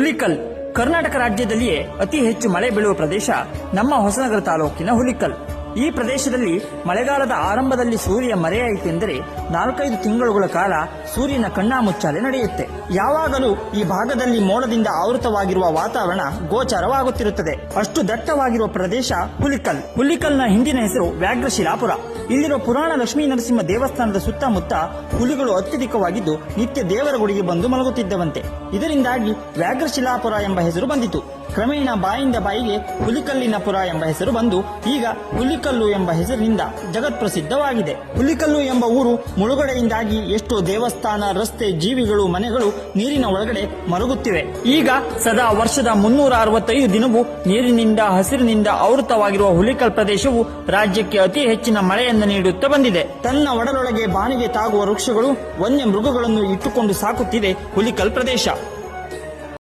ಹುಲಿಕಲ್ ಕರ್ನಾಟಕ ರಾಜ್ಯದಲ್ಲಿಯೇ ಅತಿ ಹೆಚ್ಚು ಮಳೆ ಬೀಳುವ ಪ್ರದೇಶ ನಮ್ಮ ಹೊಸನಗರ ತಾಲೂಕಿನ ಹುಲಿಕಲ್. ಈ ಪ್ರದೇಶದಲ್ಲಿ ಮಳೆಗಾಲದ ಆರಂಭದಲ್ಲಿ ಸೂರ್ಯ ಮರೆಯಾಯಿತೆಂದರೆ 4-5 ತಿಂಗಳುಗಳ ಕಾಲ ಸೂರ್ಯನ ಕಣ್ಣಾಮುಚ್ಚಾಲೆ ನಡೆಯುತ್ತೆ. ಯಾವಾಗಲೂ ಈ ಭಾಗದಲ್ಲಿ ಮೋಡದಿಂದ ಆವೃತವಾಗಿರುವ ವಾತಾವರಣ ಗೋಚರವಾಗುತ್ತಿರುತ್ತದೆ. ಅಷ್ಟು ದಟ್ಟವಾಗಿರುವ ಪ್ರದೇಶ ಹುಲಿಕಲ್. ಹುಲಿಕಲ್ನ ಹಿಂದಿನ ಹೆಸರು ವ್ಯಾಘ್ರಶಿಲಾಪುರ. ಇಲ್ಲಿರುವ ಪುರಾಣ ಲಕ್ಷ್ಮೀ ನರಸಿಂಹ ದೇವಸ್ಥಾನದ ಸುತ್ತಮುತ್ತ ಹುಲಿಗಳು ಅತ್ಯಧಿಕವಾಗಿದ್ದು ನಿತ್ಯ ದೇವರ ಗುಡಿಗೆ ಬಂದು ಮಲಗುತ್ತಿದ್ದವಂತೆ. ಇದರಿಂದಾಗಿ ವ್ಯಾಘ್ರಶಿಲಾಪುರ ಎಂಬ ಹೆಸರು ಬಂದಿತು. ಕ್ರಮೇಣ ಬಾಯಿಂದ ಬಾಯಿಗೆ ಹುಲಿಕಲ್ಲಿನಪುರ ಎಂಬ ಹೆಸರು ಬಂದು ಈಗ ಹುಲಿಕಲ್ಲು ಎಂಬ ಹೆಸರಿನಿಂದ ಜಗತ್ಪ್ರಸಿದ್ಧವಾಗಿದೆ. ಹುಲಿಕಲ್ಲು ಎಂಬ ಊರು ಮುಳುಗಡೆಯಿಂದಾಗಿ ಎಷ್ಟೋ ದೇವಸ್ಥಾನ, ರಸ್ತೆ, ಜೀವಿಗಳು, ಮನೆಗಳು ನೀರಿನ ಒಳಗಡೆ ಮರುಗುತ್ತಿವೆ. ಈಗ ಸದಾ ವರ್ಷದ 365 ದಿನವೂ ನೀರಿನಿಂದ, ಹಸಿರಿನಿಂದ ಆವೃತವಾಗಿರುವ ಹುಲಿಕಲ್ ಪ್ರದೇಶವು ರಾಜ್ಯಕ್ಕೆ ಅತಿ ಹೆಚ್ಚಿನ ಮಳೆಯನ್ನು ನೀಡುತ್ತಾ ಬಂದಿದೆ. ತನ್ನ ಒಡಲೊಳಗೆ ಬಾನಿಗೆ ತಾಗುವ ವೃಕ್ಷಗಳು, ವನ್ಯ ಮೃಗಗಳನ್ನು ಇಟ್ಟುಕೊಂಡು ಸಾಕುತ್ತಿದೆ ಹುಲಿಕಲ್ ಪ್ರದೇಶ.